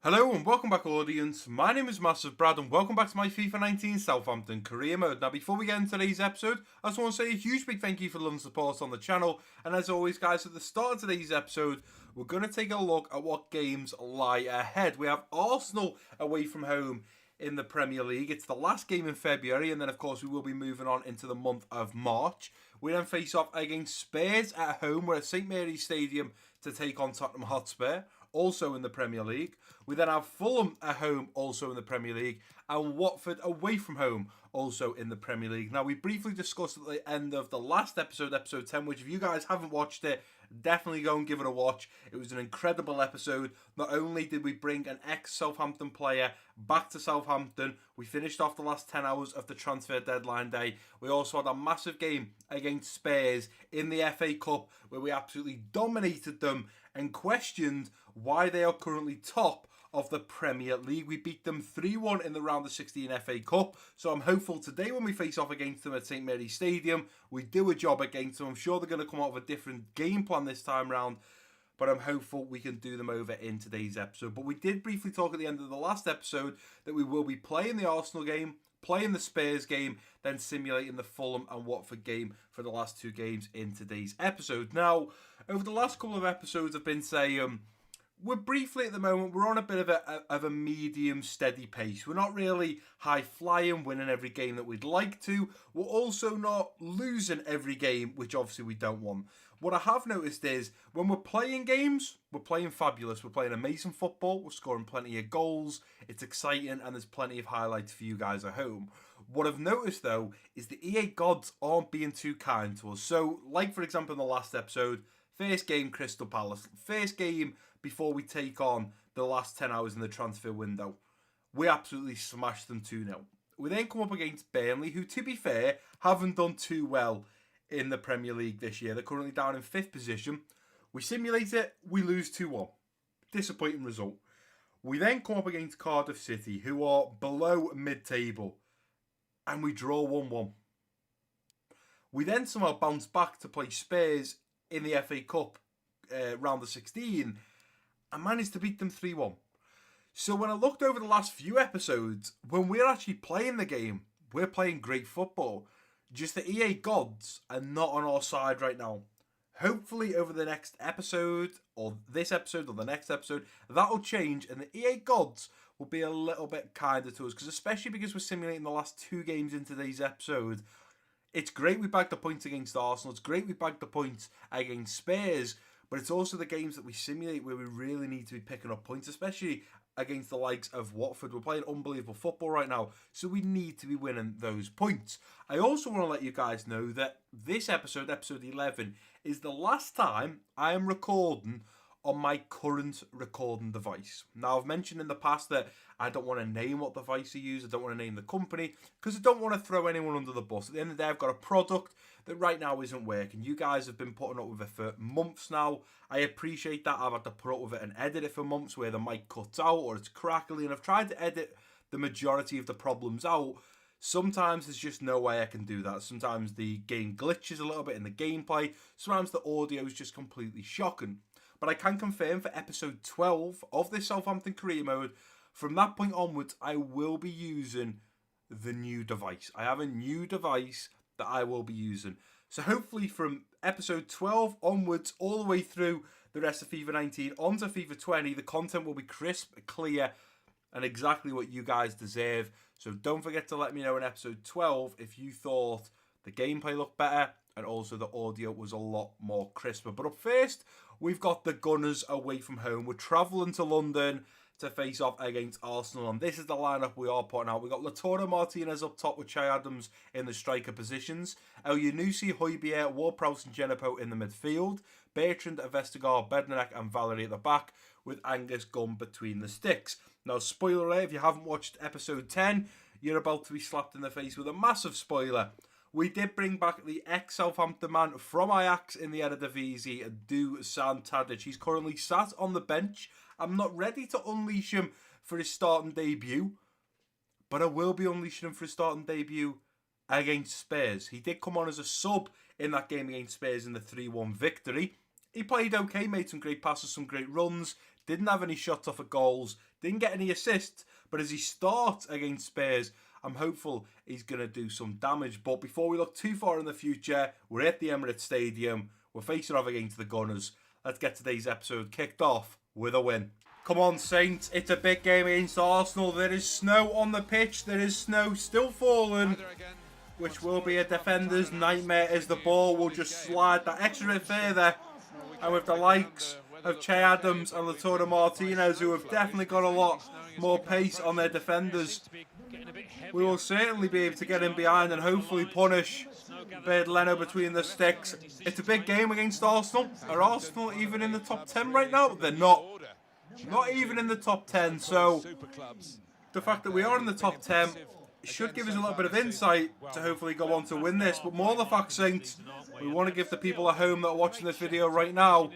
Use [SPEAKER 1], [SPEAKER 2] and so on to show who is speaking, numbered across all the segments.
[SPEAKER 1] Hello and welcome back, audience. My name is MassiveBrad and welcome back to my FIFA 19 Southampton career mode. Now, before we get into today's episode, I just want to say a huge big thank you for the love and support on the channel. And as always, guys, at the start of today's episode, we're going to take a look at what games lie ahead. We have Arsenal away from home in the Premier League. It's the last game in February, and then, of course, we will be moving on into the month of March. We then face off against Spurs at home. We're at St Mary's Stadium to take on Tottenham Hotspur, also in the Premier League. We then have Fulham at home, also in the Premier League, and Watford away from home, also in the Premier League. Now, we briefly discussed at the end of the last episode, episode 10, which if you guys haven't watched it, definitely go and give it a watch. It was an incredible episode. Not only did we bring an ex-Southampton player back to Southampton, we finished off the last 10 hours of the transfer deadline day. We also had a massive game against Spurs in the FA Cup where we absolutely dominated them and questioned why they are currently top of the Premier League. We beat them 3-1 in the round of 16 FA Cup, so I'm hopeful today when we face off against them at St Mary's Stadium, we do a job against them. I'm sure they're going to come out with a different game plan this time round, but I'm hopeful we can do them over in today's episode. But we did briefly talk at the end of the last episode that we will be playing the Arsenal game, playing the Spurs game, then simulating the Fulham and Watford game for the last two games in today's episode. Now, over the last couple of episodes, I've been saying we're briefly at the moment, we're on a bit of a medium steady pace. We're not really high flying, winning every game that we'd like to. We're also not losing every game, which obviously we don't want. What I have noticed is when we're playing games, we're playing fabulous. We're playing amazing football. We're scoring plenty of goals. It's exciting and there's plenty of highlights for you guys at home. What I've noticed though is the EA gods aren't being too kind to us. So like for example in the last episode, first game Crystal Palace, first game before we take on the last 10 hours in the transfer window, we absolutely smashed them 2-0. We then come up against Burnley, who, to be fair, haven't done too well in the Premier League this year. They're currently down in 5th position. We simulate it, we lose 2-1. Disappointing result. We then come up against Cardiff City, who are below mid-table, and we draw 1-1. We then somehow bounce back to play Spurs in the FA Cup round of 16, and managed to beat them 3-1. So when I looked over the last few episodes, when we're actually playing the game, we're playing great football. Just the EA gods are not on our side right now. Hopefully over the next episode, or this episode, or the next episode, that'll change, and the EA gods will be a little bit kinder to us, because especially because we're simulating the last two games in today's episode, it's great we bagged the points against Arsenal, it's great we bagged the points against Spurs, but it's also the games that we simulate where we really need to be picking up points, especially against the likes of Watford. We're playing unbelievable football right now, so we need to be winning those points. I also want to let you guys know that this episode, episode 11, is the last time I am recording on my current recording device. Now, I've mentioned in the past that I don't want to name what device I use. I don't want to name the company because I don't want to throw anyone under the bus. At the end of the day, I've got a product that right now isn't working. You guys have been putting up with it for months now. I appreciate that. I've had to put up with it and edit it for months where the mic cuts out or it's crackly, and I've tried to edit the majority of the problems out. Sometimes there's just no way I can do that. Sometimes the game glitches a little bit in the gameplay. Sometimes the audio is just completely shocking. But I can confirm for episode 12 of this Southampton career mode, from that point onwards, I will be using the new device. I have a new device that I will be using. So hopefully from episode 12 onwards, all the way through the rest of FIFA 19 onto FIFA 20, the content will be crisp, clear, and exactly what you guys deserve. So don't forget to let me know in episode 12 if you thought the gameplay looked better and also the audio was a lot more crisper. But up first, we've got the Gunners away from home. We're travelling to London to face off against Arsenal, and this is the lineup we are putting out. We've got Lautaro Martinez up top with Che Adams in the striker positions, El Yunusi, Højbjerg, Ward-Prowse and Genepo in the midfield, Bertrand, Vestergaard, Bednarek and Valerie at the back, with Angus Gunn between the sticks. Now, spoiler alert, if you haven't watched episode 10, you're about to be slapped in the face with a massive spoiler. We did bring back the ex-Southampton man from Ajax in the Eredivisie, Dusan Tadic. He's currently sat on the bench. I'm not ready to unleash him for his starting debut, but I will be unleashing him for his starting debut against Spurs. He did come on as a sub in that game against Spurs in the 3-1 victory. He played okay, made some great passes, some great runs, didn't have any shots off at goals, Didn't get any assists, but as he starts against Spurs, I'm hopeful he's going to do some damage. But before we look too far in the future, we're at the Emirates Stadium. We're facing off against the Gunners. Let's get today's episode kicked off with a win. Come on, Saints. It's a big game against Arsenal. There is snow on the pitch. There is snow still falling, which will be a defender's nightmare as the ball will just slide that extra bit further. And with the likes of Che Adams and Lautaro Martinez, who have definitely got a lot more pace on their defenders, we will certainly be able to get in behind and hopefully punish Bird Leno between the sticks. It's a big game against Arsenal. Are Arsenal even in the top 10 right now? They're not. Not even in the top 10. So the fact that we are in the top 10 should give us a little bit of insight to hopefully go on to win this. But more the fact, Saints, we want to give the people at home that are watching this video right now,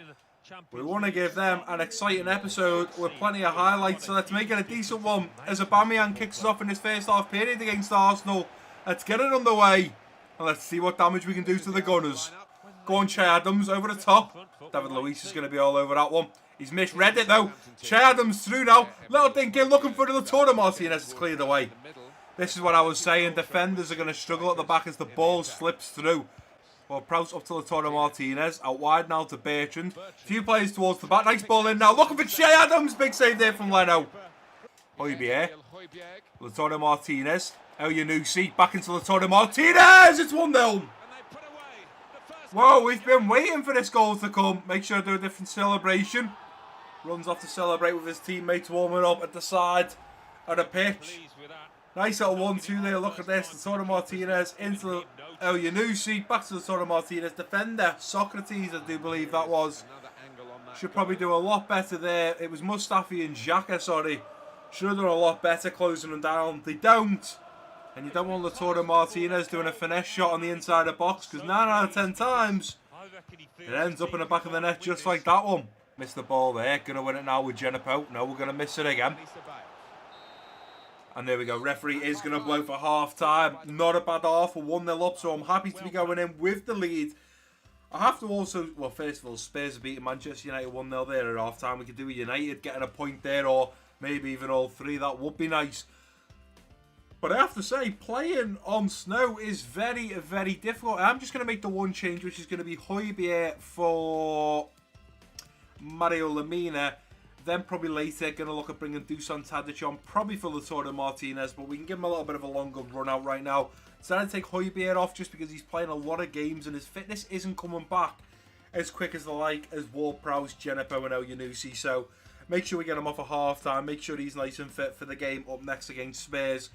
[SPEAKER 1] we want to give them an exciting episode with plenty of highlights. So let's make it a decent one as Aubameyang kicks us off in his first half period against Arsenal. Let's get it underway and let's see what damage we can do to the Gunners. Go on, Che Adams over the top. David Luiz is going to be all over that one. He's misread it though. Che Adams through now. Little thinking, looking for the Lautaro Martinez. It's cleared away. This is what I was saying. Defenders are going to struggle at the back as the ball slips through. Well, Prowse up to Lautaro Martinez. Out wide now to Bertrand. Few players towards the back. Nice ball in now. Looking for Che Adams. Big save there from Leno. Højbjerg. Lautaro Martinez. El Yunusi. Back into Lautaro Martinez. It's 1-0. Whoa, we've been waiting for this goal to come. Make sure I do a different celebration. Runs off to celebrate with his teammates warming up at the side of the pitch. Nice little 1-2 there. Look at this. Lautaro Martinez into El Yunusi. Back to Lautaro Martinez. Defender. Socrates, I do believe that was. Should probably do a lot better there. It was Mustafi and Xhaka, sorry. Should have done a lot better closing them down. They don't. And you don't want Lautaro Martinez doing a finesse shot on the inside of the box, because 9 out of 10 times it ends up in the back of the net just like that one. Missed the ball there. Going to win it now with Genepo. No, we're going to miss it again. And there we go. Referee is going to blow for half time. Not a bad half. We're 1-0 up, so I'm happy to be going in with the lead. I have to also, well, first of all, Spurs are beating Manchester United 1-0 there at half time. We could do a United getting a point there, or maybe even all three. That would be nice. But I have to say, playing on snow is very, very difficult. I'm just going to make the one change, which is going to be Højbjerg for Mario Lemina. Then probably later, going to look at bringing Dusan Tadic on, probably for Lautaro Martinez, but we can give him a little bit of a longer run out right now. So I'd take Højbjerg off just because he's playing a lot of games and his fitness isn't coming back as quick as the like as Ward-Prowse, Genepo and El Yunusi. So make sure we get him off at half time. Make sure he's nice and fit for the game up next against Spurs.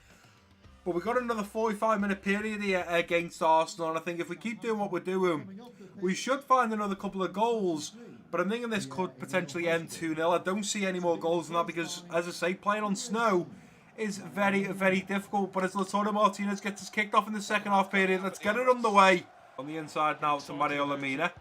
[SPEAKER 1] But we've got another 45-minute period here against Arsenal, and I think if we keep doing what we're doing, we should find another couple of goals. But I'm thinking this could potentially end 2-0. I don't see any more goals than that because, as I say, playing on snow is very, very difficult. But as Lautaro Martinez gets us kicked off in the second half period, let's get it underway. On the inside now to Mario Lemina.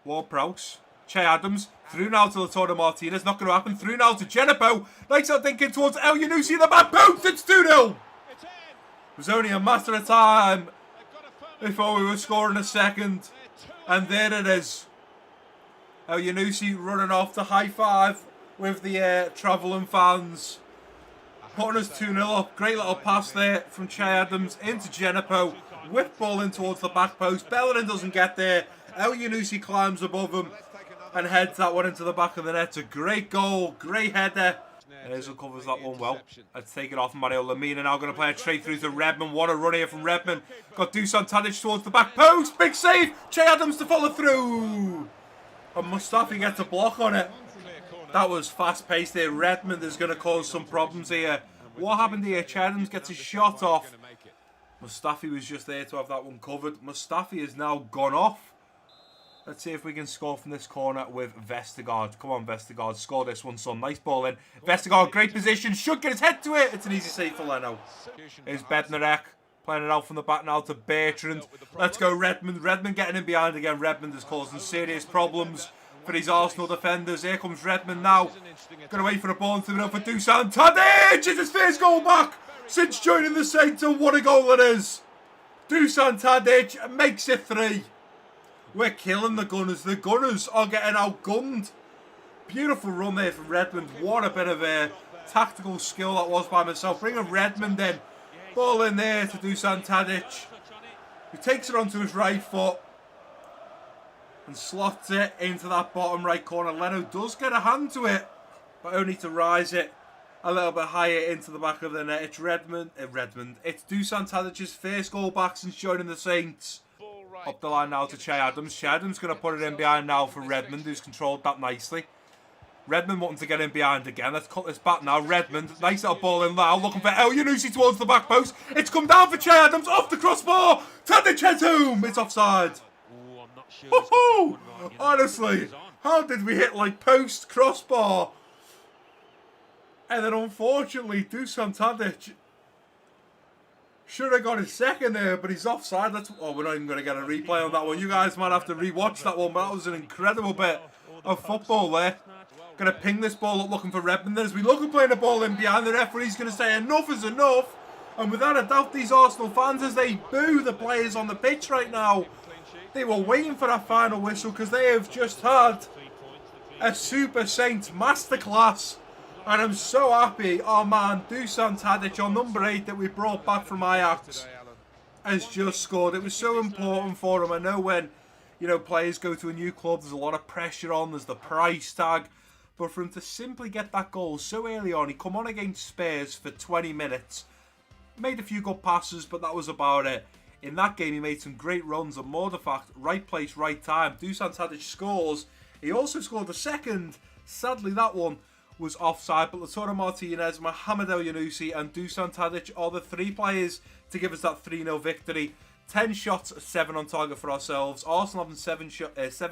[SPEAKER 1] Ward-Prowse. Che Adams. Through now to Lautaro Martinez. Not going to happen. Through now to Genepo. Nice out thinking towards El Yunusi in the back post. It's 2-0. It was only a matter of time before we were scoring a second. And there it is. El Yunusi running off to high five with the travelling fans. Putting us 2-0 up. Great little pass there from Che Adams into Genepo. Whip ball in towards the back post. Bellerin doesn't get there. El Yunusi climbs above him and heads that one into the back of the net. It's a great goal. Great header. Ozil covers that one well. Let's take it off Mario Lemina. Now going to play a straight through to Redmond. What a run here from Redmond. Got Dusan Tadic towards the back post. Big save. Che Adams to follow through. And Mustafi gets a block on it. That was fast paced there. Redmond is going to cause some problems here. What happened here? Che Adams gets his shot off. Mustafi was just there to have that one covered. Mustafi has now gone off. Let's see if we can score from this corner with Vestergaard. Come on, Vestergaard. Score this one, son. Nice ball in. Vestergaard, great position. Should get his head to it. It's an easy save for Leno. Here's Bednarek. Playing it out from the back now to Bertrand. Let's go, Redmond. Redmond getting in behind again. Redmond is causing serious problems for these Arsenal defenders. Here comes Redmond now. Going to wait for the ball to the middle for Dusan Tadic. It's his first goal back since joining the Saints. And what a goal it is. Dusan Tadic makes it 3. We're killing the Gunners. The Gunners are getting outgunned. Beautiful run there from Redmond. What a bit of tactical skill that was by myself. Bringing Redmond in. Ball in there to Dusan Tadic, who takes it onto his right foot and slots it into that bottom right corner. Leno does get a hand to it, but only to rise it a little bit higher into the back of the net. It's Redmond. It's Dusan Tadic's first goal back since joining the Saints. Up the line now to Che Adams. Che Adams going to put it in behind now for Redmond, who's controlled that nicely. Redmond wanting to get in behind again. Let's cut this back now. Redmond, nice little ball in now, looking for El Yunusi towards the back post. It's come down for Che Adams, off the crossbar. Tadic heads home. It's offside. Honestly, how did we hit like post, crossbar? And then unfortunately, Dusan Tadic should have got his second there, but he's offside. We're not even going to get a replay on that one. You guys might have to rewatch that one, but that was an incredible bit of football there. Going to ping this ball up looking for Redmond. As we look at playing the ball in behind, the referee's going to say enough is enough. And without a doubt, these Arsenal fans, as they boo the players on the pitch right now, they were waiting for that final whistle because they have just had a Super Saints masterclass. And I'm so happy our man Dusan Tadic, on number 8 that we brought back from Ajax, has just scored. It was so important for him. I know when, you know, players go to a new club, there's a lot of pressure on, there's the price tag. But for him to simply get that goal so early on, he come on against Spurs for 20 minutes, made a few good passes, but that was about it. In that game, he made some great runs, and more the fact, right place, right time. Dusan Tadic scores. He also scored the second. Sadly, that one was offside, but Lautaro Martinez, Mohamed El Yunusi and Dusan Tadic are the 3 players to give us that 3-0 victory. 10 shots, 7 on target for ourselves. Arsenal having 7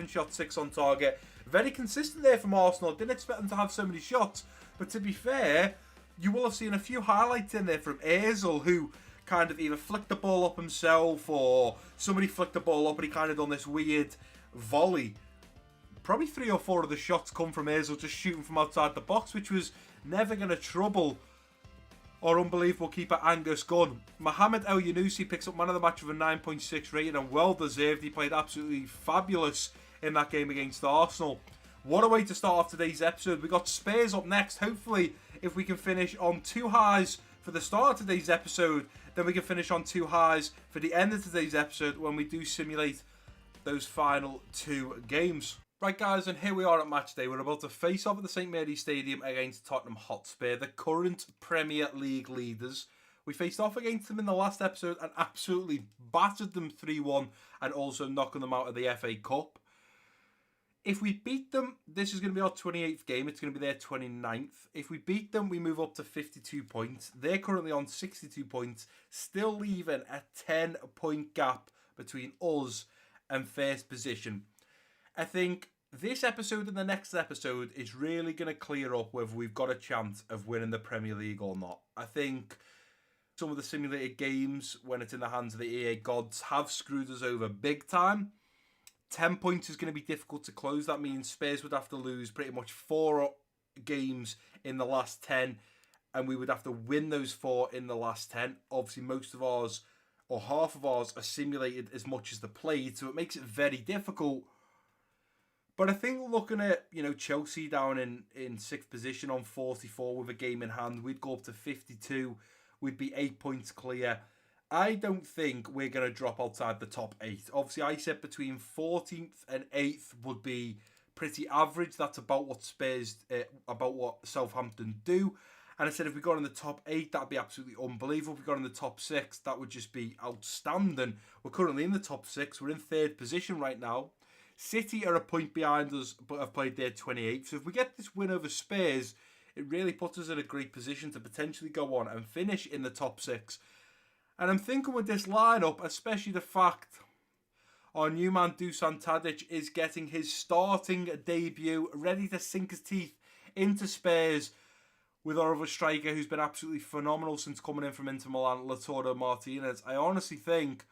[SPEAKER 1] shots, 6 on target. Very consistent there from Arsenal. Didn't expect them to have so many shots, but to be fair, you will have seen a few highlights in there from Ozil, who kind of either flicked the ball up himself or somebody flicked the ball up and he kind of done this weird volley. Probably 3 or 4 of the shots come from Ozil just shooting from outside the box, which was never going to trouble our unbelievable keeper Angus Gunn. Mohamed El Yunusi picks up man of the match with a 9.6 rating, and well deserved. He played absolutely fabulous in that game against Arsenal. What a way to start off today's episode. We got Spurs up next. Hopefully, if we can finish on 2 highs for the start of today's episode, then we can finish on 2 highs for the end of today's episode when we do simulate those final 2 games. Right guys, and here we are at match day. We're about to face off at the St Mary's Stadium against Tottenham Hotspur, the current Premier League leaders. We faced off against them in the last episode and absolutely battered them 3-1 and also knocking them out of the FA Cup. If we beat them, this is going to be our 28th game. It's going to be their 29th. If we beat them, we move up to 52 points. They're currently on 62 points, still leaving a 10-point gap between us and first position. I think this episode and the next episode is really going to clear up whether we've got a chance of winning the Premier League or not. I think some of the simulated games, when it's in the hands of the EA gods, have screwed us over big time. 10 points is going to be difficult to close. That means Spurs would have to lose pretty much 4 games in the last 10, and we would have to win those 4 in the last 10. Obviously, most of ours, or half of ours, are simulated as much as they're played, so it makes it very difficult. But I think looking at, you know, Chelsea down in 6th position on 44 with a game in hand, we'd go up to 52. We'd be 8 points clear. I don't think we're going to drop outside the top 8. Obviously, I said between 14th and 8th would be pretty average. That's about what about what Southampton do. And I said if we got in the top 8, that'd be absolutely unbelievable. If we got in the top 6, that would just be outstanding. We're currently in the top 6. We're in 3rd position right now. City are a point behind us, but have played their 28th. So if we get this win over Spurs, it really puts us in a great position to potentially go on and finish in the top 6. And I'm thinking with this lineup, especially the fact our new man Dusan Tadic is getting his starting debut, ready to sink his teeth into Spurs with our other striker who's been absolutely phenomenal since coming in from Inter Milan, Lautaro Martinez. I honestly think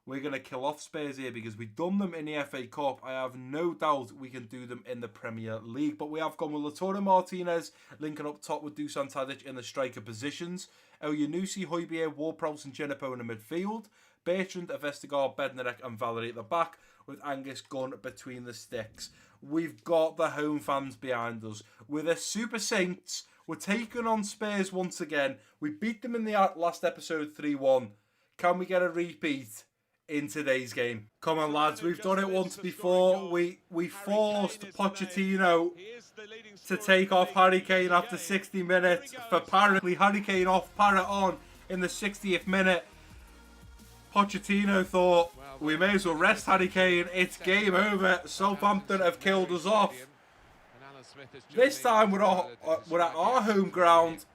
[SPEAKER 1] we're going to kill off Spurs here because we've done them in the FA Cup. I have no doubt we can do them in the Premier League. But we have gone with Lautaro Martinez linking up top with Dusan Tadic in the striker positions. El Yunusi, Højbjerg, Ward-Prowse and Djenepo in the midfield. Bertrand, Vestergaard, Bednarek and Valery at the back with Angus Gunn between the sticks. We've got the home fans behind us. We're the Super Saints. We're taking on Spurs once again. We beat them in the last episode 3-1. Can we get a repeat in today's game? Come on, lads. We've done it once before. We forced Pochettino to take off Harry Kane after 60 minutes for Parrott. Harry Kane off, Parrott on in the 60th minute. Pochettino thought, we may as well rest Harry Kane. It's game over. Southampton have killed us off. This time we're at our home ground,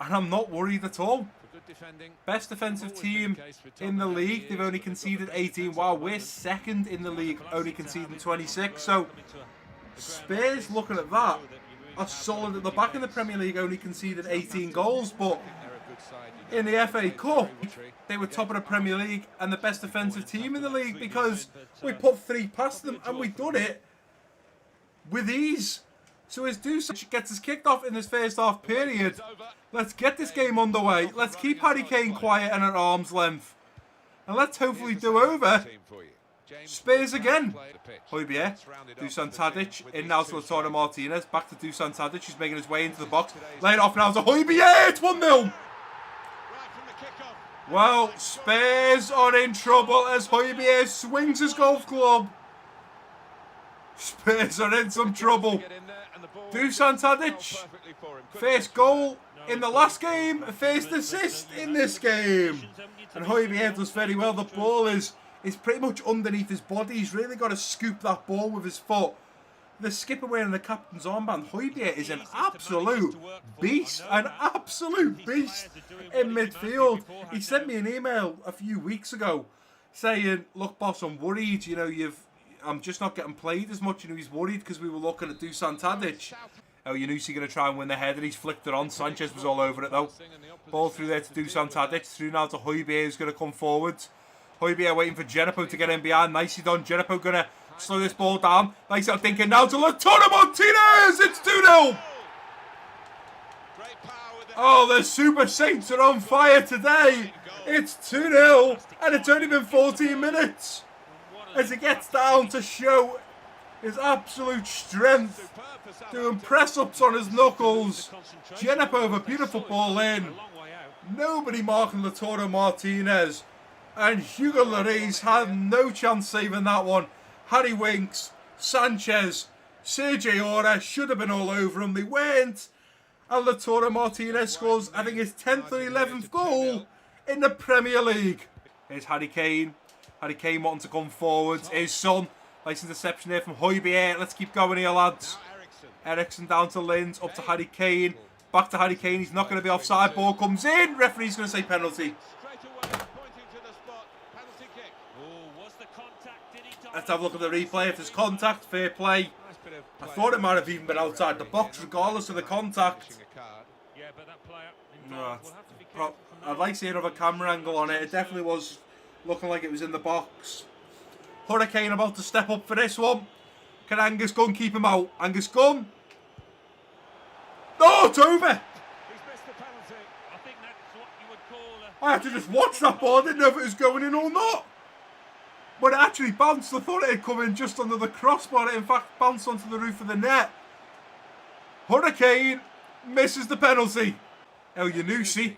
[SPEAKER 1] and I'm not worried at all. Best defensive team in the league. They've only conceded 18. Wow, we're second in the league, only conceding 26. So Spurs, looking at that, are solid at the back in the Premier League, only conceded 18 goals. But in the FA Cup, they were top of the Premier League and the best defensive team in the league because we put 3 past them and we done it with ease. So as Dusek gets us kicked off in this first half period, let's get this game underway. Let's keep Harry Kane quiet and at arm's length. And let's hopefully do over Spurs again. Højbjerg, Dusan Tadic, in now to Lautaro Martinez. Back to Dusan Tadic, who's making his way into the box. Laying off now to Højbjerg, it's 1-0. Well, Spurs are in trouble as Højbjerg swings his golf club. Spurs are in some trouble. Dusan Tadic, first goal in the last game, first assist in this game. And Højbjerg does very well. The ball is pretty much underneath his body. He's really got to scoop that ball with his foot. The skipper wearing the captain's armband, Højbjerg, is an absolute beast. An absolute beast in midfield. He sent me an email a few weeks ago saying, look, boss, I'm worried. You know, I'm just not getting played as much. You know, he's worried because we were looking at Dusan Tadic. Oh, you knew he's going to try and win the header. He's flicked it on. Sanchez was all over it, though. Ball through there to Dusan Tadic. Through now to Højbjerg, who's going to come forward. Højbjerg waiting for Djenepo to get in behind. Nicely done. Djenepo going to slow this ball down. Nice out thinking now to Lautaro Martinez. It's 2-0. Oh, the Super Saints are on fire today. It's 2-0 and it's only been 14 minutes. As he gets down to show his absolute strength, doing press-ups on his knuckles. Djenepo with a beautiful ball in. Nobody marking Lautaro Martinez. And Hugo Lloris had no chance saving that one. Harry Winks, Sanchez, Sergio Aurier should have been all over him. They weren't. And Lautaro Martinez scores, I think, his 10th or 11th goal in the Premier League. Here's Harry Kane. Harry Kane wanting to come forward. His son. Nice interception here from Højbjerg. Let's keep going here, lads. Eriksen down to Linz. Up to Harry Kane. Back to Harry Kane. He's not going to be offside. Ball comes in. Referee's going to say penalty. Let's have a look at the replay. If there's contact, fair play. I thought it might have even been outside the box, regardless of the contact. I'd like to see another camera angle on it. It definitely was looking like it was in the box. Hurricane about to step up for this one. Can Angus Gunn keep him out? Angus Gunn. Oh, it's over. I had to just watch that ball. I didn't know if it was going in or not. But it actually bounced. I thought it had come in just under the crossbar. It in fact bounced onto the roof of the net. Hurricane misses the penalty. El Yunusi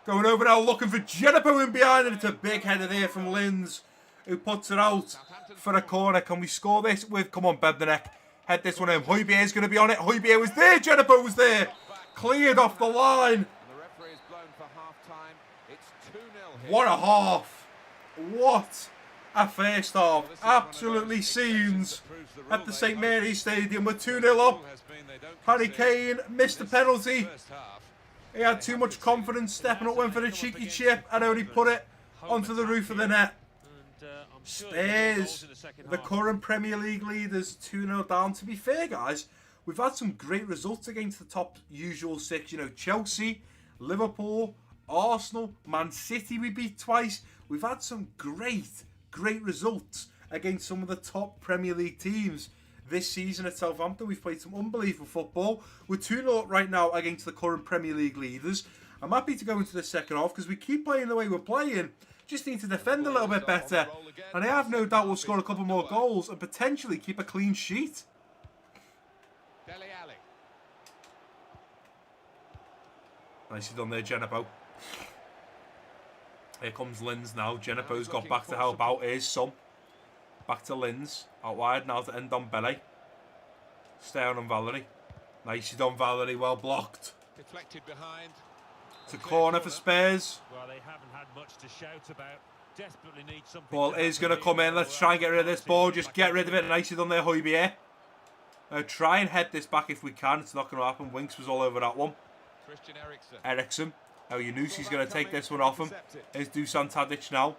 [SPEAKER 1] going over now looking for Djenepo in behind. And it's a big header there from Linz, who puts it out for a corner. Can we score this with... Come on, Bednanek. Head this one in. Højbjerg is going to be on it. Højbjerg was there. Djenepo was there. Cleared off the line. What a half. What a first half. Absolutely scenes at the St Mary's Stadium. We're 2-0 up. Harry Kane missed the penalty. He had too much confidence stepping up, went for the cheeky chip and only put it onto the roof of the net. Spurs, the current Premier League leaders, 2-0 down. To be fair, guys, we've had some great results against the top usual 6. You know, Chelsea, Liverpool, Arsenal, Man City we beat twice. We've had some great results against some of the top Premier League teams. This season at Southampton, we've played some unbelievable football. We're 2-0 right now against the current Premier League leaders. I'm happy to go into the second half because we keep playing the way we're playing. Just need to defend a little bit better. And I have no doubt we'll score a couple more goals and potentially keep a clean sheet. Nicely done there, Genepo. Here comes Linz now. Genepo's got back to help out. Here's Son. Back to Linz. Out wide now to Ndombele. Stay on Valerie. Nicely done, Valerie. Well blocked.
[SPEAKER 2] Deflected behind.
[SPEAKER 1] It's a corner for Spurs.
[SPEAKER 3] Well, they haven't had much to shout about. Desperately need something.
[SPEAKER 1] Ball is going to come in. Let's try and get rid of this ball. Just get rid of it. Nicely done there, Højbjerg. Try and head this back if we can. It's not going to happen. Winks was all over that one. Eriksson. El Yunusi's going to take this one off him. Here's Dusan Tadic now.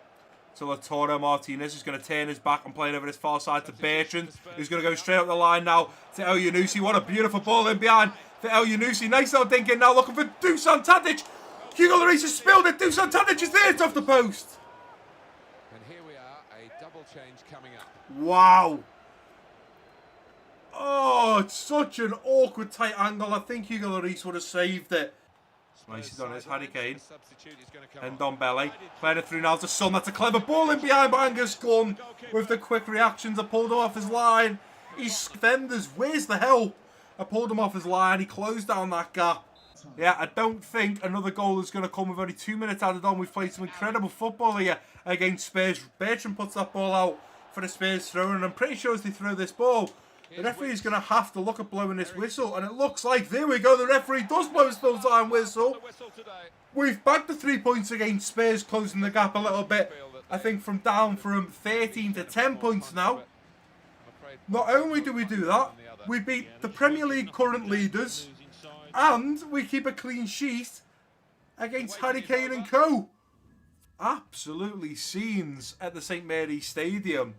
[SPEAKER 1] So Lautaro Martinez is going to turn his back and play it over this far side to Bertrand, who's going to go straight up the line now to El Yunusi. What a beautiful ball in behind for El Yunusi. Nice little thinking now, looking for Dusan Tadic. Hugo Lloris has spilled it. Dusan Tadic is there. It's off the post.
[SPEAKER 2] And here we are, a double change coming up.
[SPEAKER 1] Wow. Oh, it's such an awkward tight angle. I think Hugo Lloris would have saved it. Nicely done, it's Harry Kane. And Ndombele. Playing it through now to Son. That's a clever ball in behind, but Angus Gunn with the quick reactions. I pulled him off his line. He's defenders. Where's the help? I pulled him off his line. He closed down that gap. Yeah, I don't think another goal is going to come with only 2 minutes added on. We've played some incredible football here against Spurs. Bertrand puts that ball out for the Spurs throw, and I'm pretty sure as they throw this ball, the referee is going to have to look at blowing this whistle, and it looks like, there we go, the referee does blow his full-time whistle. We've bagged the 3 points against Spurs, closing the gap a little bit. I think from 13 to 10 points now. Not only do we do that, we beat the Premier League current leaders, and we keep a clean sheet against Harry Kane and co. Absolutely scenes at the St Mary's Stadium.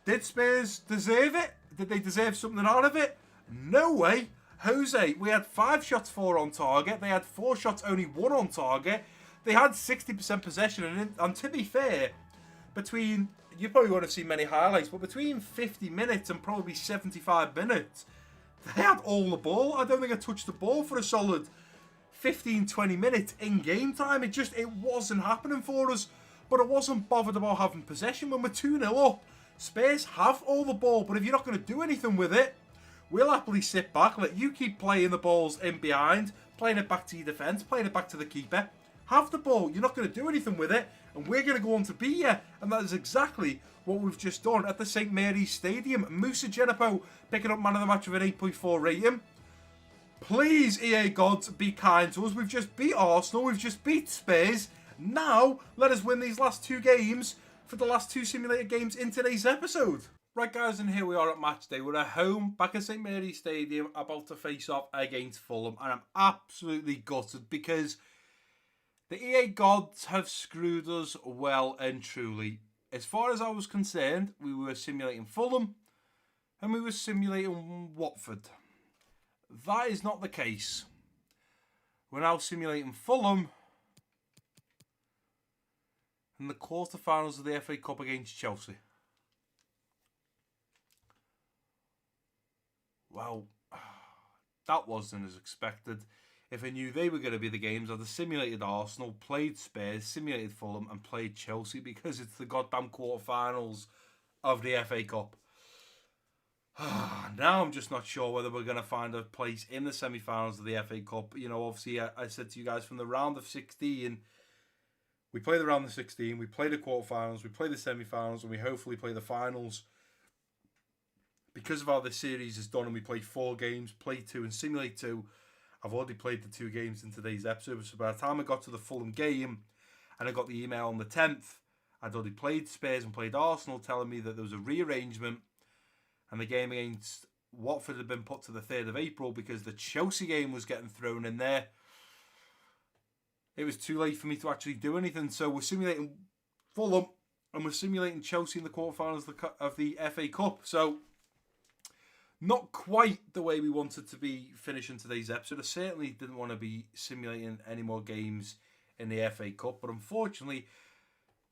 [SPEAKER 1] Did Spurs deserve it? Did they deserve something out of it? No way. Jose, we had 5 shots, 4 on target. They had 4 shots, only 1 on target. They had 60% possession. And to be fair, between, you probably won't have seen many highlights, but between 50 minutes and probably 75 minutes, they had all the ball. I don't think I touched the ball for a solid 15-20 minutes in game time. It wasn't happening for us. But I wasn't bothered about having possession when we're 2-0 up. Spurs have all the ball, but if you're not going to do anything with it, we'll happily sit back, let you keep playing the balls in behind, playing it back to your defence, playing it back to the keeper. Have the ball, you're not going to do anything with it, and we're going to go on to beat you. And that is exactly what we've just done at the St Mary's Stadium. Moussa Genepo picking up man of the match with an 8.4 rating. Please, EA gods, be kind to us. We've just beat Arsenal, we've just beat Spurs. Now, let us win these last 2 games for the last 2 simulated games in today's episode. Right guys, and here we are at match day. We're at home, back at St Mary's Stadium, about to face off against Fulham. And I'm absolutely gutted because the EA gods have screwed us well and truly. As far as I was concerned, we were simulating Fulham and we were simulating Watford. That is not the case. We're now simulating Fulham in the quarterfinals of the FA Cup against Chelsea. Well, that wasn't as expected. If I knew they were going to be the games, I'd have simulated Arsenal, played Spurs, simulated Fulham, and played Chelsea because it's the goddamn quarterfinals of the FA Cup. Now I'm just not sure whether we're going to find a place in the semi-finals of the FA Cup. You know, obviously, I said to you guys from the round of 16, we play the round of 16, we play the quarterfinals, we play the semi-finals, and we hopefully play the finals. Because of how this series is done and we play 4 games, play 2 and simulate 2, I've already played the 2 games in today's episode. So by the time I got to the Fulham game and I got the email on the 10th, I'd already played Spurs and played Arsenal telling me that there was a rearrangement and the game against Watford had been put to the 3rd of April because the Chelsea game was getting thrown in there. It was too late for me to actually do anything. So we're simulating Fulham and we're simulating Chelsea in the quarterfinals of the FA Cup. So not quite the way we wanted to be finishing today's episode. I certainly didn't want to be simulating any more games in the FA Cup. But unfortunately,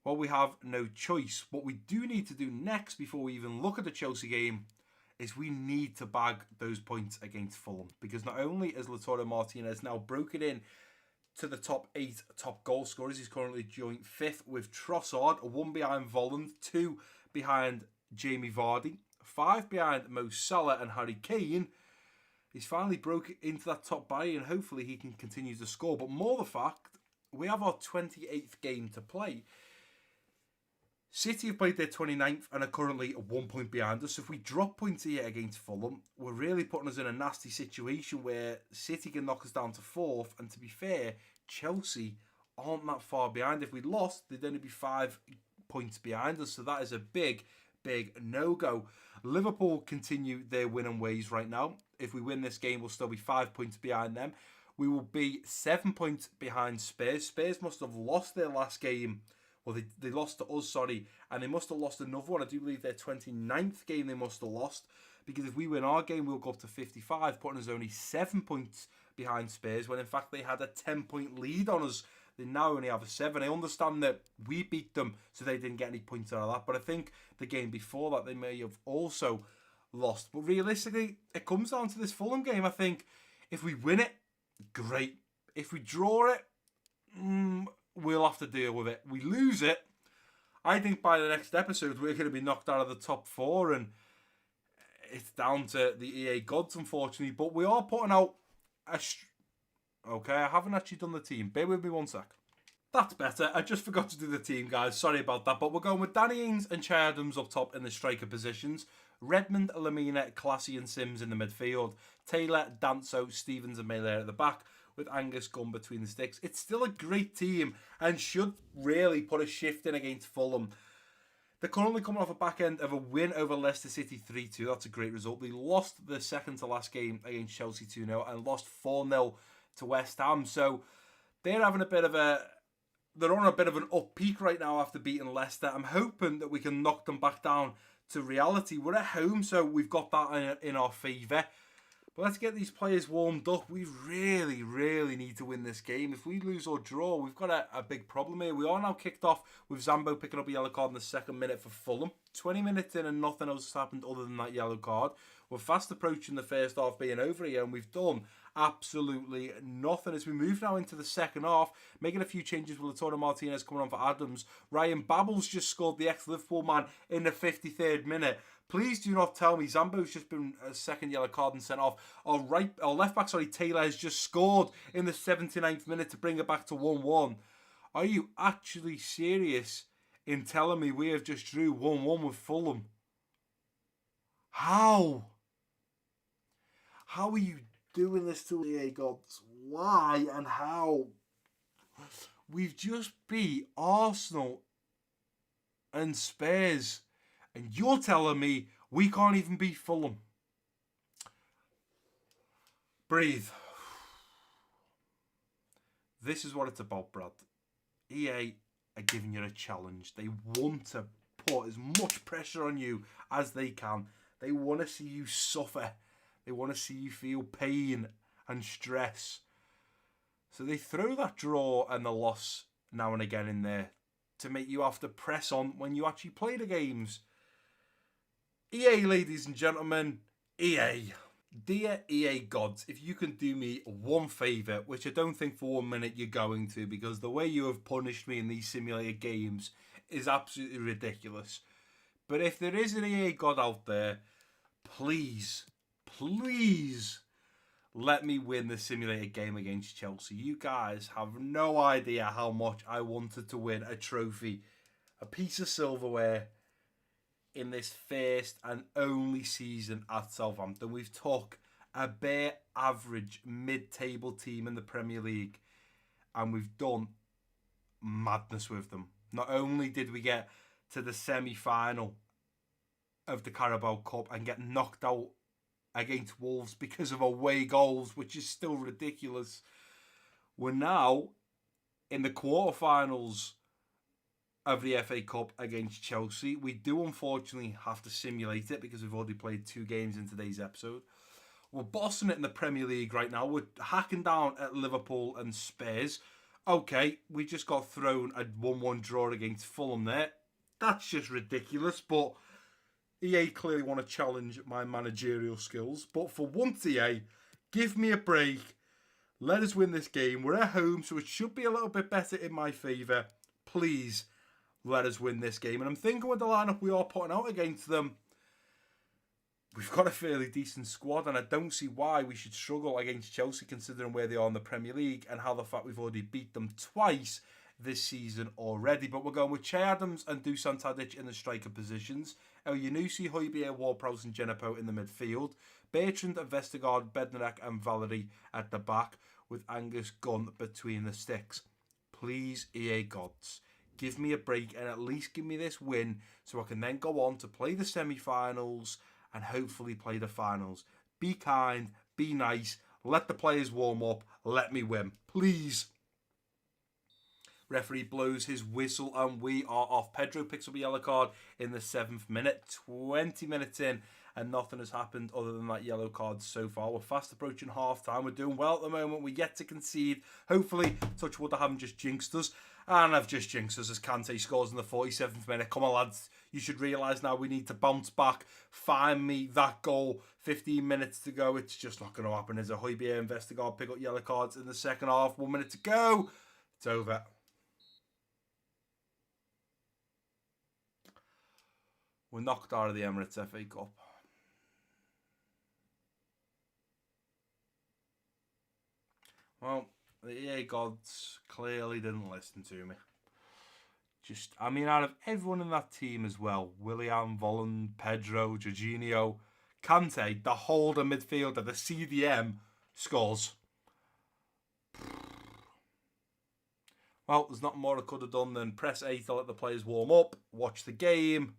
[SPEAKER 1] well, we have no choice. What we do need to do next before we even look at the Chelsea game is we need to bag those points against Fulham. Because not only is Lautaro Martinez now broken in to the top 8 top goal scorers, he's currently joint 5th with Trossard, 1 behind Volland, 2 behind Jamie Vardy, 5 behind Mo Salah and Harry Kane. He's finally broke into that top barrier, and hopefully he can continue to score. But more the fact, we have our 28th game to play. City have played their 29th and are currently 1 point behind us. So if we drop points here against Fulham, we're really putting us in a nasty situation where City can knock us down to 4th. And to be fair, Chelsea aren't that far behind. If we lost, they'd only be 5 points behind us. So that is a big, big no-go. Liverpool continue their winning ways right now. If we win this game, we'll still be 5 points behind them. We will be 7 points behind Spurs. Spurs must have lost their last game. Well, they lost to us, sorry. And they must have lost another one. I do believe their 29th game they must have lost. Because if we win our game, we'll go up to 55, putting us only 7 points behind Spurs, when in fact they had a 10-point lead on us. They now only have a 7. I understand that we beat them, so they didn't get any points out of that. But I think the game before that, they may have also lost. But realistically, it comes down to this Fulham game. I think if we win it, great. If we draw it, we'll have to deal with it. We lose it, I think by the next episode we're going to be knocked out of the top 4, and it's down to the EA gods, unfortunately. But we are putting out a... Okay, I haven't actually done the team. Bear with me 1 sec. That's better. I just forgot to do the team, guys. Sorry about that. But we're going with Danny Ings and Che Adams up top in the striker positions. Redmond, Lamina, Classy and Sims in the midfield. Taylor, Danso, Stevens and Mailer at the back, with Angus Gunn between the sticks. It's still a great team and should really put a shift in against Fulham. They're currently coming off a back end of a win over Leicester City 3-2. That's a great result. They lost the second to last game against Chelsea 2-0 and lost 4-0 to West Ham. So they're having a bit of a... They're on a bit of an up peak right now after beating Leicester. I'm hoping that we can knock them back down to reality. We're at home, so we've got that in our favour. But let's get these players warmed up. We really, really need to win this game. If we lose or draw, we've got a big problem here. We are now kicked off with Zambo picking up a yellow card in the 2nd minute for Fulham. 20 minutes in and nothing else has happened other than that yellow card. We're fast approaching the first half being over here, and we've done absolutely nothing. As we move now into the second half, making a few changes with Lautaro Martinez coming on for Adams. Ryan Babels just scored the ex-Liverpool man in the 53rd minute. Please do not tell me Zambo's just been a 2nd yellow card and sent off. Our left back, Taylor has just scored in the 79th minute to bring it back to 1-1. Are you actually serious in telling me we have just drew 1-1 with Fulham? How? How are you doing this to EA gods? Why and how? We've just beat Arsenal and Spurs, and you're telling me we can't even beat Fulham. Breathe. This is what it's about, Brad. EA are giving you a challenge. They want to put as much pressure on you as they can. They want to see you suffer. They want to see you feel pain and stress. So they throw that draw and the loss now and again in there to make you have to press on when you actually play the games. EA, ladies and gentlemen, EA. Dear EA gods, if you can do me one favour, which I don't think for 1 minute you're going to, because the way you have punished me in these simulated games is absolutely ridiculous. But if there is an EA god out there, please, please let me win the simulated game against Chelsea. You guys have no idea how much I wanted to win a trophy, a piece of silverware in this first and only season at Southampton. We've took a bare average mid-table team in the Premier League and we've done madness with them. Not only did we get to the semi-final of the Carabao Cup and get knocked out against Wolves because of away goals, which is still ridiculous, we're now in the quarterfinals of the FA Cup against Chelsea. We do unfortunately have to simulate it because we've already played 2 games in today's episode. We're bossing it in the Premier League right now. We're hacking down at Liverpool and Spurs. Okay, we just got thrown a 1-1 draw against Fulham there. That's just ridiculous, but EA clearly want to challenge my managerial skills. But for once, EA, give me a break. Let us win this game. We're at home, so it should be a little bit better in my favour. Please, let us win this game. And I'm thinking with the lineup we are putting out against them, we've got a fairly decent squad, and I don't see why we should struggle against Chelsea considering where they are in the Premier League and how the fact we've already beat them twice this season already. But we're going with Che Adams and Dusan Tadic in the striker positions, El Yunusi, Højbjerg, Ward-Prowse and Genepo in the midfield, Bertrand, Vestergaard, Bednarek and Valery at the back, with Angus Gunn between the sticks. Please, EA gods, give me a break and at least give me this win so I can then go on to play the semi-finals and hopefully play the finals. Be kind, be nice, let the players warm up, let me win. Please. Referee blows his whistle and we are off. Pedro picks up a yellow card in the 7th minute. 20 minutes in and nothing has happened other than that yellow card so far. We're fast approaching half time. We're doing well at the moment. We're yet to concede. Hopefully, touch wood, I haven't just jinxed us. And I've just jinxed us as Kante scores in the 47th minute. Come on, lads. You should realise now we need to bounce back. Find me that goal. 15 minutes to go. It's just not going to happen. As a Højbjerg and Vestergaard pick up yellow cards in the second half. 1 minute to go. It's over. We're knocked out of the Emirates FA Cup. Well, the EA gods clearly didn't listen to me. I mean, out of everyone in that team as well, Willian, Volland, Pedro, Jorginho, Kante, the holder midfielder, the CDM, scores. Well, there's not more I could have done than press A to let the players warm up, watch the game,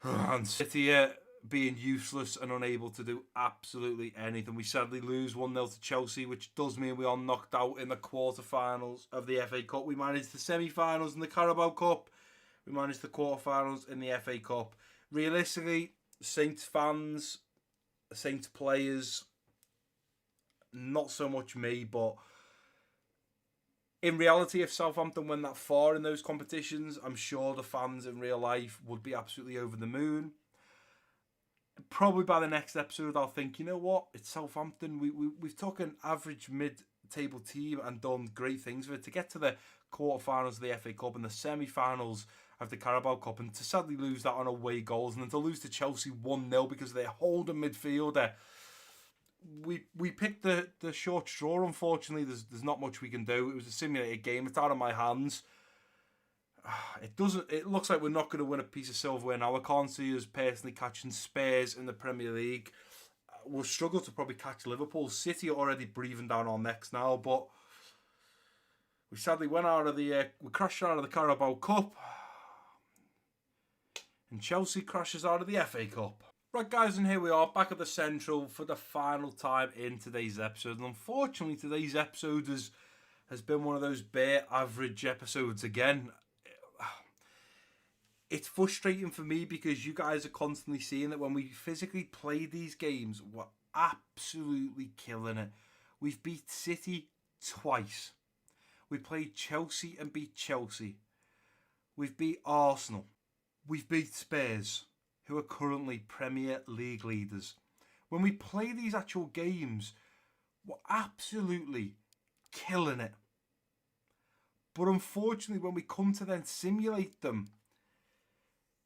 [SPEAKER 1] and sit here being useless and unable to do absolutely anything. We sadly lose 1-0 to Chelsea, which does mean we are knocked out in the quarterfinals of the FA Cup. We managed the semi-finals in the Carabao Cup. We managed the quarterfinals in the FA Cup. Realistically, Saints fans, Saints players, not so much me, but in reality, if Southampton went that far in those competitions, I'm sure the fans in real life would be absolutely over the moon. Probably by the next episode, I'll think, you know what? It's Southampton. We've took an average mid-table team and done great things with it to get to the quarterfinals of the FA Cup and the semi-finals of the Carabao Cup, and to sadly lose that on away goals and then to lose to Chelsea 1-0 because of their holding midfielder. We picked the short straw, unfortunately. There's not much we can do. It was a simulated game. It's out of my hands. It looks like we're not going to win a piece of silverware now. I can't see us personally catching Spurs in the Premier League. We'll struggle to probably catch Liverpool. City are already breathing down our necks now, but we sadly went out of we crashed out of the Carabao Cup, and Chelsea crashes out of the FA Cup. Right, guys, and here we are back at the Central for the final time in today's episode. And unfortunately, today's episode has been one of those bare average episodes again. It's frustrating for me because you guys are constantly seeing that when we physically play these games, we're absolutely killing it. We've beat City twice. We played Chelsea and beat Chelsea. We've beat Arsenal. We've beat Spurs, who are currently Premier League leaders. When we play these actual games, we're absolutely killing it. But unfortunately, when we come to then simulate them,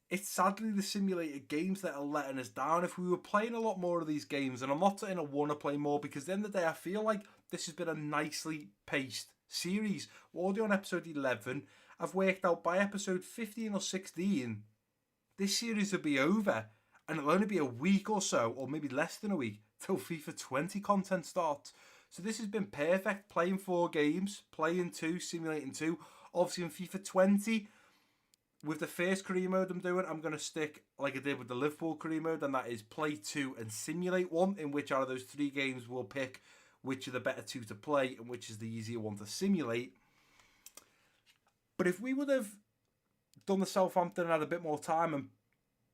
[SPEAKER 1] it's sadly the simulated games that are letting us down. If we were playing a lot more of these games, and I'm not saying I want to play more, because at the end of the day, I feel like this has been a nicely paced series. We're already on episode 11. I've worked out by episode 15 or 16, this series will be over, and it'll only be a week or so, or maybe less than a week, till FIFA 20 content starts. So this has been perfect, playing 4 games, playing 2, simulating 2. Obviously in FIFA 20, with the first career mode I'm doing, I'm going to stick like I did with the Liverpool career mode, and that is play 2 and simulate 1, in which out of those 3 games we'll pick which are the better 2 to play and which is the easier one to simulate. But if we would have done the Southampton and had a bit more time and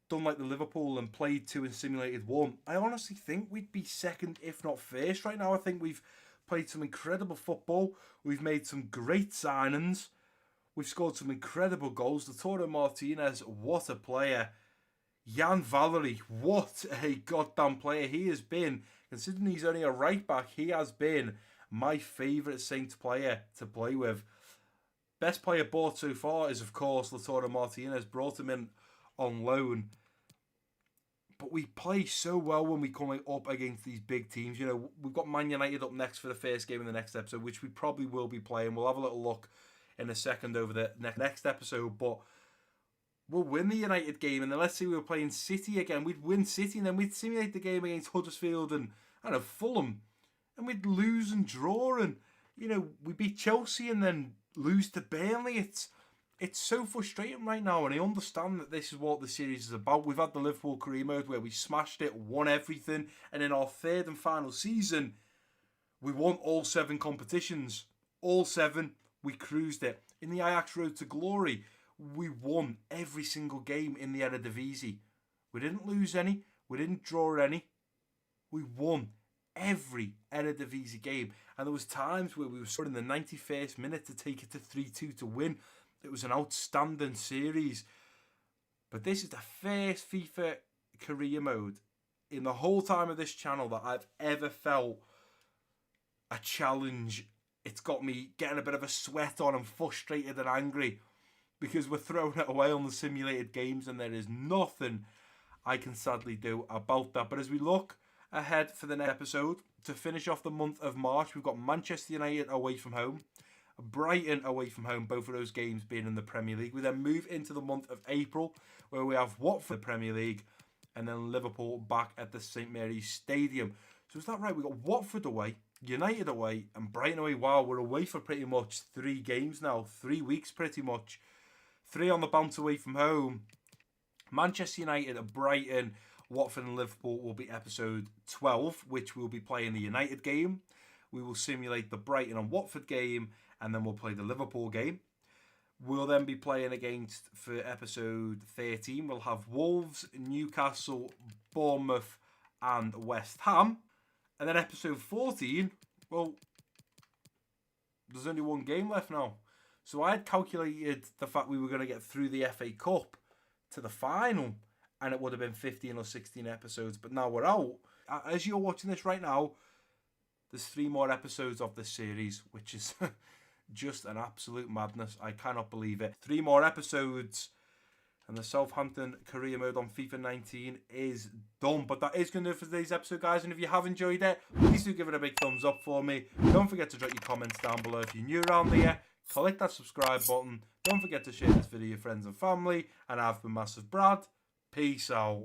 [SPEAKER 1] done like the Liverpool and played 2 and simulated 1, I honestly think we'd be second, if not first right now. I think we've played some incredible football. We've made some great signings. We've scored some incredible goals. Lautaro Martinez, what a player. Jan Valery, what a goddamn player he has been. Considering he's only a right back, he has been my favourite Saints player to play with. Best player bought so far is, of course, Lautaro Martinez. Brought him in on loan. But we play so well when we come up against these big teams. You know, we've got Man United up next for the first game in the next episode, which we probably will be playing. We'll have a little look in a second over the next episode. But we'll win the United game. And then let's say we were playing City again. We'd win City and then we'd simulate the game against Huddersfield and, I don't know, Fulham. And we'd lose and draw. And, you know, we beat Chelsea and then lose to Burnley. It's so frustrating right now, and I understand that this is what the series is about. We've had the Liverpool career mode where we smashed it, won everything, and in our third and final season, we won all 7 competitions. All 7, we cruised it. In the Ajax Road to Glory, we won every single game in the Eredivisie. We didn't lose any, we didn't draw any. We won every Eredivisie game, and there was times where we were scoring in the 91st minute to take it to 3-2 to win. It was an outstanding series. But this is the first FIFA career mode in the whole time of this channel that I've ever felt a challenge. It's got me getting a bit of a sweat on and frustrated and angry because we're throwing it away on the simulated games and there is nothing I can sadly do about that. But as we look ahead for the next episode, to finish off the month of March, we've got Manchester United away from home, Brighton away from home, both of those games being in the Premier League. We then move into the month of April, where we have Watford in the Premier League, and then Liverpool back at the St Mary's Stadium. So is that right? We got Watford away, United away, and Brighton away. Wow, we're away for pretty much 3 games now, 3 weeks pretty much. 3 on the bounce away from home. Manchester United, Brighton, Watford and Liverpool will be episode 12, which we'll be playing the United game. We will simulate the Brighton and Watford game, and then we'll play the Liverpool game. We'll then be playing against, for episode 13, we'll have Wolves, Newcastle, Bournemouth, and West Ham. And then episode 14, well, there's only 1 game left now. So I had calculated the fact we were going to get through the FA Cup to the final, and it would have been 15 or 16 episodes. But now we're out. As you're watching this right now, there's 3 more episodes of this series, which is just an absolute madness. I cannot believe it. 3 more episodes, and the Southampton career mode on FIFA 19 is done. But that is going to do it for today's episode, guys. And if you have enjoyed it, please do give it a big thumbs up for me. Don't forget to drop your comments down below if you're new around here. Click that subscribe button. Don't forget to share this video with your friends and family. And I've been MassiveBrad. Peace out.